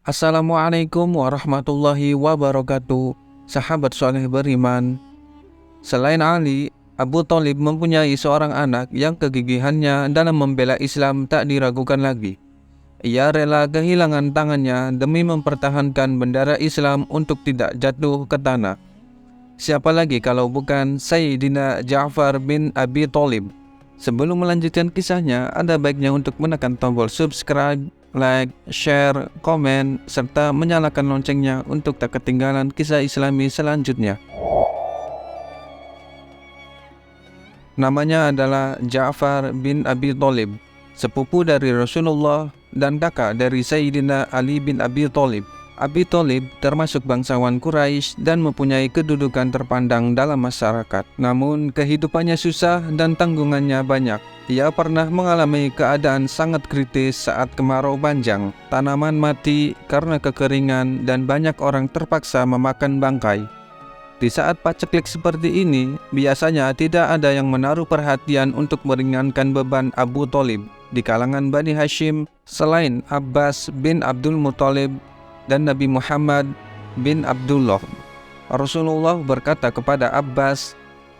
Assalamualaikum warahmatullahi wabarakatuh. Sahabat soleh beriman, selain Ali, Abu Thalib mempunyai seorang anak yang kegigihannya dalam membela Islam tak diragukan lagi. Ia rela kehilangan tangannya demi mempertahankan bendera Islam untuk tidak jatuh ke tanah. Siapa lagi kalau bukan Sayyidina Ja'far bin Abi Thalib. Sebelum melanjutkan kisahnya, ada baiknya untuk menekan tombol subscribe, like, share, komen, serta menyalakan loncengnya untuk tak ketinggalan kisah Islami selanjutnya. Namanya adalah Ja'far bin Abi Thalib, sepupu dari Rasulullah dan kakak dari Sayyidina Ali bin Abi Thalib. Abi Thalib termasuk bangsawan Quraisy dan mempunyai kedudukan terpandang dalam masyarakat. Namun kehidupannya susah dan tanggungannya banyak. Ia pernah mengalami keadaan sangat kritis saat kemarau panjang. Tanaman mati karena kekeringan dan banyak orang terpaksa memakan bangkai. Di saat paceklik seperti ini, biasanya tidak ada yang menaruh perhatian untuk meringankan beban Abu Thalib di kalangan Bani Hashim selain Abbas bin Abdul Muthalib dan Nabi Muhammad bin Abdullah. Rasulullah berkata kepada Abbas,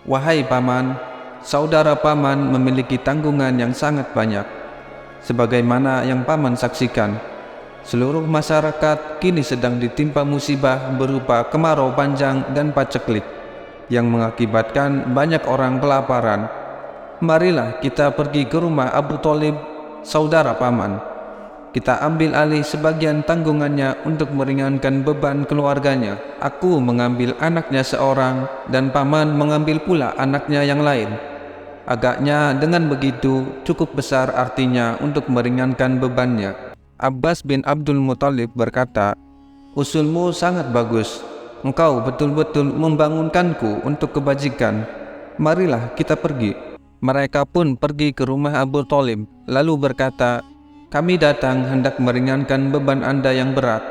"Wahai paman, saudara paman memiliki tanggungan yang sangat banyak. Sebagaimana yang paman saksikan, seluruh masyarakat kini sedang ditimpa musibah berupa kemarau panjang dan paceklik yang mengakibatkan banyak orang kelaparan. Marilah kita pergi ke rumah Abu Thalib, saudara paman. Kita ambil alih sebagian tanggungannya untuk meringankan beban keluarganya. Aku mengambil anaknya seorang dan paman mengambil pula anaknya yang lain. Agaknya dengan begitu cukup besar artinya untuk meringankan bebannya." Abbas bin Abdul Muthalib berkata, "Usulmu sangat bagus. Engkau betul-betul membangunkanku untuk kebajikan. Marilah kita pergi." Mereka pun pergi ke rumah Abu Thalib, lalu berkata, "Kami datang hendak meringankan beban Anda yang berat.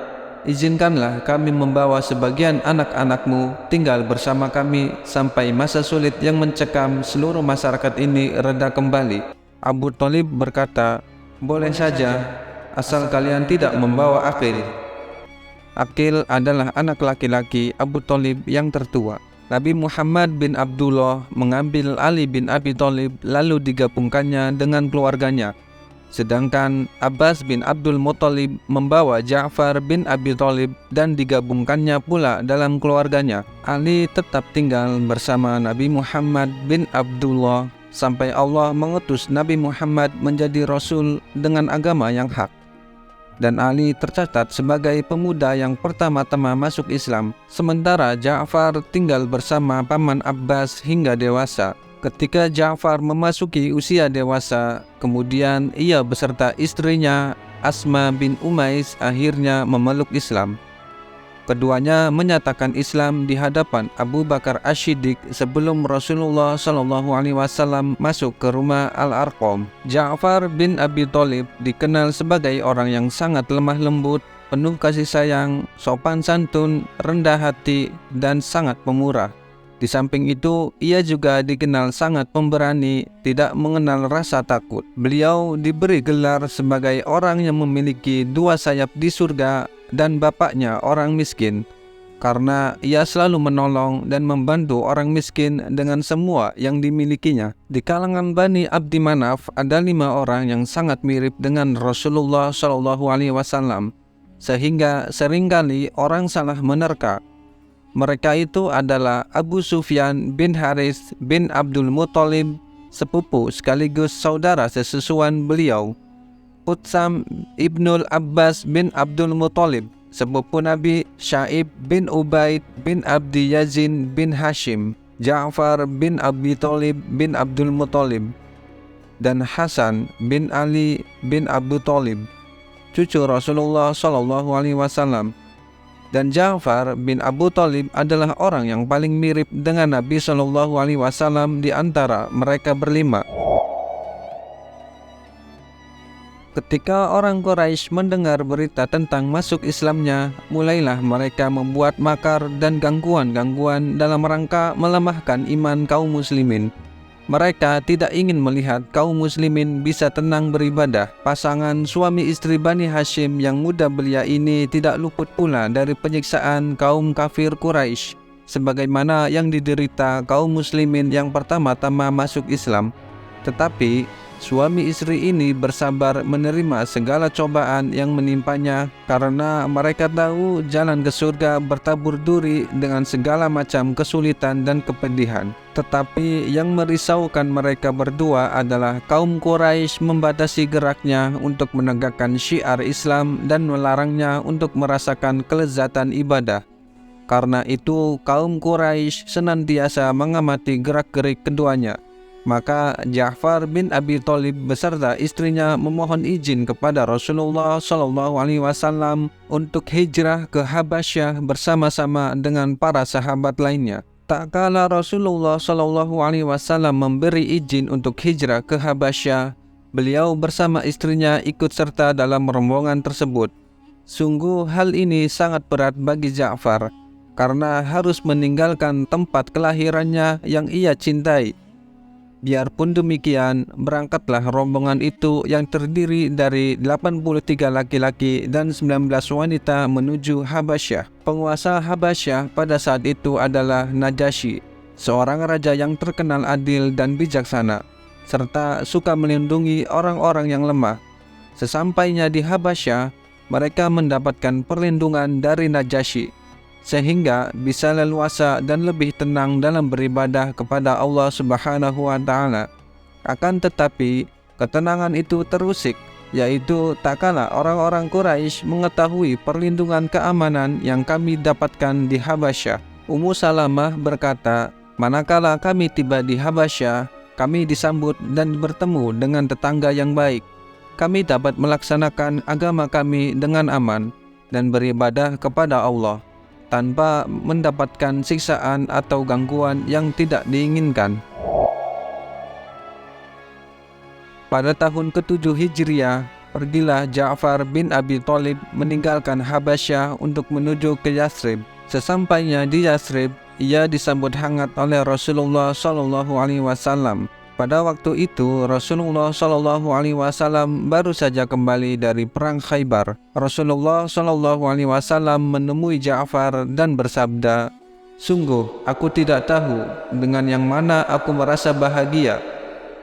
Izinkanlah kami membawa sebagian anak-anakmu tinggal bersama kami sampai masa sulit yang mencekam seluruh masyarakat ini reda kembali." Abu Thalib berkata, "Boleh saja, asal kalian tidak membawa Aqil." Aqil adalah anak laki-laki Abu Thalib yang tertua. Nabi Muhammad bin Abdullah mengambil Ali bin Abi Thalib lalu digabungkannya dengan keluarganya. Sedangkan Abbas bin Abdul Muthalib membawa Ja'far bin Abi Thalib dan digabungkannya pula dalam keluarganya. Ali tetap tinggal bersama Nabi Muhammad bin Abdullah sampai Allah mengutus Nabi Muhammad menjadi Rasul dengan agama yang hak. Dan Ali tercatat sebagai pemuda yang pertama-tama masuk Islam, sementara Ja'far tinggal bersama paman Abbas hingga dewasa. Ketika Ja'far memasuki usia dewasa, kemudian ia beserta istrinya Asma bin Umais akhirnya memeluk Islam. Keduanya menyatakan Islam di hadapan Abu Bakar As-Siddiq sebelum Rasulullah SAW masuk ke rumah Al-Arqam. Ja'far bin Abi Thalib dikenal sebagai orang yang sangat lemah lembut, penuh kasih sayang, sopan santun, rendah hati, dan sangat pemurah. Di samping itu, ia juga dikenal sangat pemberani, tidak mengenal rasa takut. Beliau diberi gelar sebagai orang yang memiliki dua sayap di surga dan bapaknya orang miskin, karena ia selalu menolong dan membantu orang miskin dengan semua yang dimilikinya. Di kalangan Bani Abdi Manaf ada 5 orang yang sangat mirip dengan Rasulullah SAW, sehingga seringkali orang salah menerka. Mereka itu adalah Abu Sufyan bin Harits bin Abdul Muthalib, sepupu sekaligus saudara sesusuan beliau. Utsam ibnul Abbas bin Abdul Muthalib, sepupu Nabi. Syaib bin Ubaid bin Abdi Yazin bin Hashim. Ja'far bin Abi Thalib bin Abdul Muthalib, dan Hasan bin Ali bin Abu Thalib, cucu Rasulullah SAW. Dan Ja'far bin Abu Thalib adalah orang yang paling mirip dengan Nabi SAW di antara mereka berlima. Ketika orang Quraisy mendengar berita tentang masuk Islamnya, mulailah mereka membuat makar dan gangguan-gangguan dalam rangka melemahkan iman kaum muslimin. Mereka tidak ingin melihat kaum muslimin bisa tenang beribadah. Pasangan suami istri Bani Hashim yang muda belia ini tidak luput pula dari penyiksaan kaum kafir Quraisy, sebagaimana yang diderita kaum muslimin yang pertama-tama masuk Islam. Tetapi suami istri ini bersabar menerima segala cobaan yang menimpanya karena mereka tahu jalan ke surga bertabur duri dengan segala macam kesulitan dan kepedihan. Tetapi yang merisaukan mereka berdua adalah kaum Quraisy membatasi geraknya untuk menegakkan syiar Islam dan melarangnya untuk merasakan kelezatan ibadah. Karena itu kaum Quraisy senantiasa mengamati gerak-gerik keduanya. Maka Ja'far bin Abi Thalib beserta istrinya memohon izin kepada Rasulullah SAW untuk hijrah ke Habasyah bersama-sama dengan para sahabat lainnya. Tak kala Rasulullah SAW memberi izin untuk hijrah ke Habasyah, beliau bersama istrinya ikut serta dalam rombongan tersebut. Sungguh hal ini sangat berat bagi Ja'far karena harus meninggalkan tempat kelahirannya yang ia cintai. Biarpun demikian, berangkatlah rombongan itu yang terdiri dari 83 laki-laki dan 19 wanita menuju Habasyah. Penguasa Habasyah pada saat itu adalah Najasyi, seorang raja yang terkenal adil dan bijaksana, serta suka melindungi orang-orang yang lemah. Sesampainya di Habasyah, mereka mendapatkan perlindungan dari Najasyi, sehingga bisa leluasa dan lebih tenang dalam beribadah kepada Allah Subhanahu wa Ta'ala. Akan tetapi, ketenangan itu terusik, yaitu tak kala orang-orang Quraisy mengetahui perlindungan keamanan yang kami dapatkan di Habasyah. Ummu Salamah berkata, manakala kami tiba di Habasyah, kami disambut dan bertemu dengan tetangga yang baik. Kami dapat melaksanakan agama kami dengan aman dan beribadah kepada Allah tanpa mendapatkan siksaan atau gangguan yang tidak diinginkan. Pada tahun ke-7 Hijriah, pergilah Ja'far bin Abi Thalib meninggalkan Habasyah untuk menuju ke Yathrib. Sesampainya di Yathrib, ia disambut hangat oleh Rasulullah SAW. Pada waktu itu Rasulullah SAW baru saja kembali dari perang Khaybar. Rasulullah SAW menemui Ja'far dan bersabda, "Sungguh aku tidak tahu dengan yang mana aku merasa bahagia,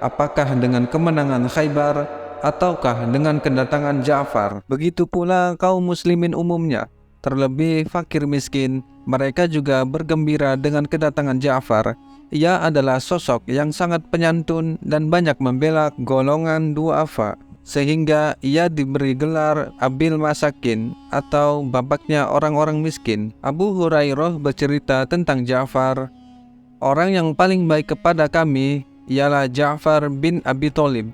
apakah dengan kemenangan Khaybar ataukah dengan kedatangan Ja'far." Begitu pula kaum muslimin umumnya, terlebih fakir miskin, mereka juga bergembira dengan kedatangan Ja'far. Ia adalah sosok yang sangat penyantun dan banyak membela golongan du'afa, sehingga ia diberi gelar Abil Masakin atau bapaknya orang-orang miskin. Abu Hurairah bercerita tentang Ja'far, "Orang yang paling baik kepada kami ialah Ja'far bin Abi Thalib.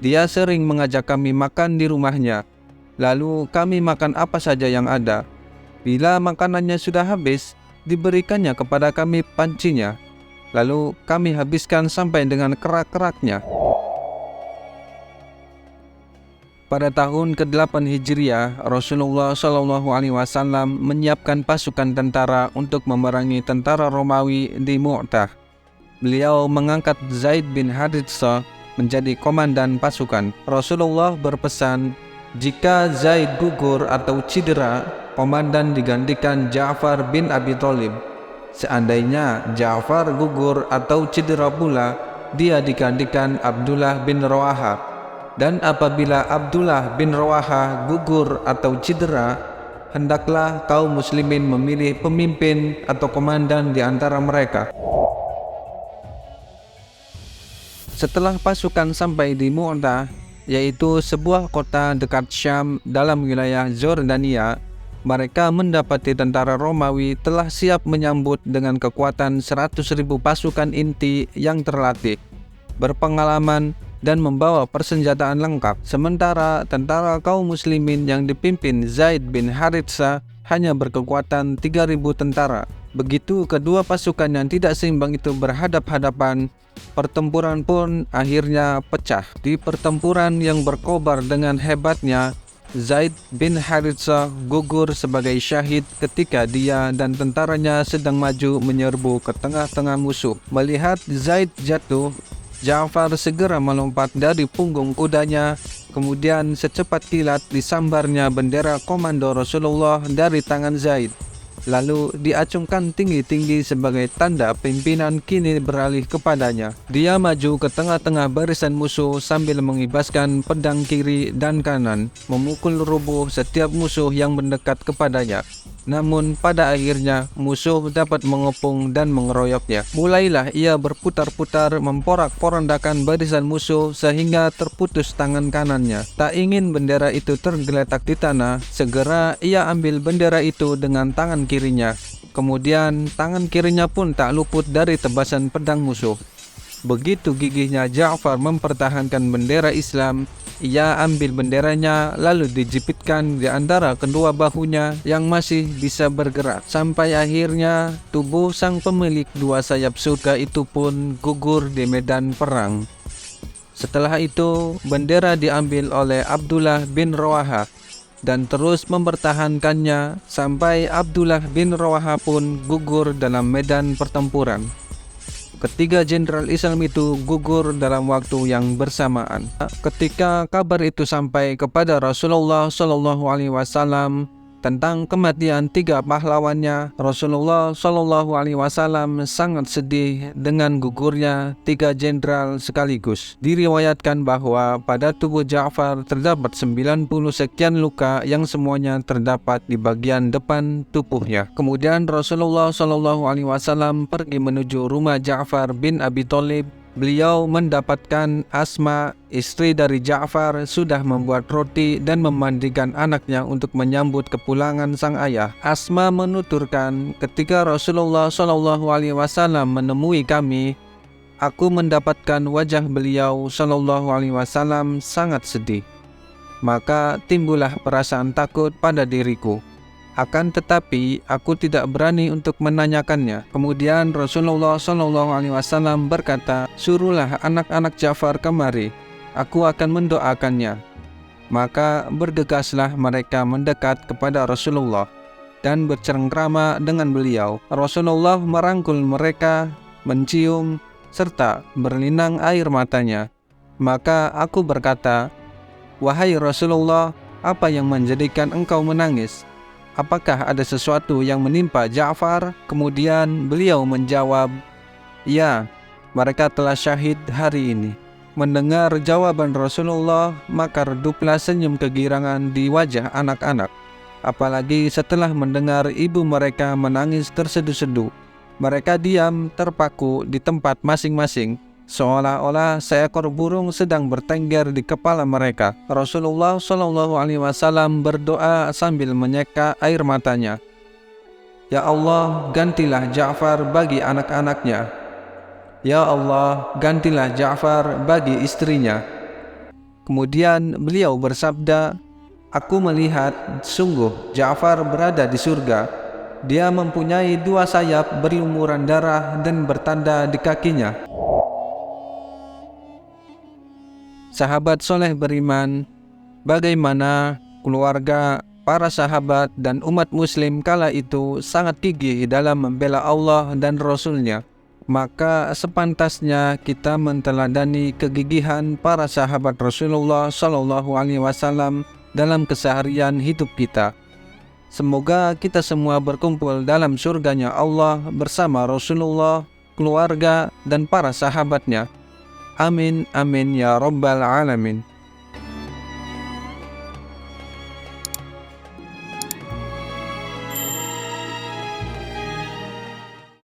Dia sering mengajak kami makan di rumahnya, lalu kami makan apa saja yang ada. Bila makanannya sudah habis, diberikannya kepada kami pancinya, lalu kami habiskan sampai dengan kerak-keraknya." Pada tahun ke-8 Hijriah, Rasulullah SAW menyiapkan pasukan tentara untuk memerangi tentara Romawi di Mu'tah. Beliau mengangkat Zaid bin Harithah menjadi komandan pasukan. Rasulullah berpesan, jika Zaid gugur atau cedera, komandan digantikan Ja'far bin Abi Thalib. Seandainya Ja'far gugur atau cedera pula, dia digantikan Abdullah bin Rawaha. Dan apabila Abdullah bin Rawaha gugur atau cedera, hendaklah kaum muslimin memilih pemimpin atau komandan di antara mereka. Setelah pasukan sampai di Mu'tah, yaitu sebuah kota dekat Syam dalam wilayah Jordania, mereka mendapati tentara Romawi telah siap menyambut dengan kekuatan 100.000 pasukan inti yang terlatih, berpengalaman, dan membawa persenjataan lengkap. Sementara tentara kaum muslimin yang dipimpin Zaid bin Harithah hanya berkekuatan 3.000 tentara. Begitu kedua pasukan yang tidak seimbang itu berhadap-hadapan, pertempuran pun akhirnya pecah. Di pertempuran yang berkobar dengan hebatnya, Zaid bin Haritsah gugur sebagai syahid ketika dia dan tentaranya sedang maju menyerbu ke tengah-tengah musuh. Melihat Zaid jatuh, Ja'far segera melompat dari punggung kudanya, kemudian secepat kilat disambarnya bendera komando Rasulullah dari tangan Zaid. Lalu diacungkan tinggi-tinggi sebagai tanda pimpinan kini beralih kepadanya. Dia maju ke tengah-tengah barisan musuh sambil mengibaskan pedang kiri dan kanan, memukul rubuh setiap musuh yang mendekat kepadanya. Namun pada akhirnya musuh dapat mengepung dan mengeroyoknya. Mulailah ia berputar-putar memporak-porandakan barisan musuh sehingga terputus tangan kanannya. Tak ingin bendera itu tergeletak di tanah, segera ia ambil bendera itu dengan tangan kirinya. Kemudian tangan kirinya pun tak luput dari tebasan pedang musuh. Begitu gigihnya Ja'far mempertahankan bendera Islam, ia ambil benderanya lalu dijepitkan di antara kedua bahunya yang masih bisa bergerak. Sampai akhirnya tubuh sang pemilik dua sayap surga itu pun gugur di medan perang. Setelah itu bendera diambil oleh Abdullah bin Rawaha dan terus mempertahankannya sampai Abdullah bin Rawaha pun gugur dalam medan pertempuran. Ketiga jenderal Islam itu gugur dalam waktu yang bersamaan. Ketika kabar itu sampai kepada Rasulullah SAW tentang kematian tiga pahlawannya, Rasulullah SAW sangat sedih dengan gugurnya tiga jenderal sekaligus. Diriwayatkan bahwa pada tubuh Ja'far terdapat 90 sekian luka yang semuanya terdapat di bagian depan tubuhnya. Kemudian Rasulullah SAW pergi menuju rumah Ja'far bin Abi Thalib. Beliau mendapatkan Asma, istri dari Ja'far, sudah membuat roti dan memandikan anaknya untuk menyambut kepulangan sang ayah. Asma menuturkan, ketika Rasulullah SAW menemui kami, aku mendapatkan wajah beliau SAW sangat sedih. Maka timbullah perasaan takut pada diriku. Akan tetapi aku tidak berani untuk menanyakannya. Kemudian Rasulullah SAW berkata, suruhlah anak-anak Ja'far kemari, aku akan mendoakannya. Maka bergegaslah mereka mendekat kepada Rasulullah dan bercengkrama dengan beliau. Rasulullah merangkul mereka, mencium, serta berlinang air matanya. Maka aku berkata, wahai Rasulullah, apa yang menjadikan engkau menangis? Apakah ada sesuatu yang menimpa Ja'far? Kemudian beliau menjawab, ya, mereka telah syahid hari ini. Mendengar jawaban Rasulullah, maka reduplah senyum kegirangan di wajah anak-anak. Apalagi setelah mendengar ibu mereka menangis terseduh-seduh. Mereka diam terpaku di tempat masing-masing, seolah-olah seekor burung sedang bertengger di kepala mereka. Rasulullah SAW berdoa sambil menyeka air matanya. Ya Allah, gantilah Ja'far bagi anak-anaknya. Ya Allah, gantilah Ja'far bagi istrinya. Kemudian beliau bersabda, aku melihat sungguh Ja'far berada di surga. Dia mempunyai dua sayap berlumuran darah dan bertanda di kakinya. Sahabat soleh beriman, bagaimana keluarga, para sahabat dan umat muslim kala itu sangat gigih dalam membela Allah dan Rasul-Nya. Maka sepantasnya kita menteladani kegigihan para sahabat Rasulullah SAW dalam keseharian hidup kita. Semoga kita semua berkumpul dalam surganya Allah bersama Rasulullah, keluarga dan para sahabatnya. Amin, amin ya rabbal alamin.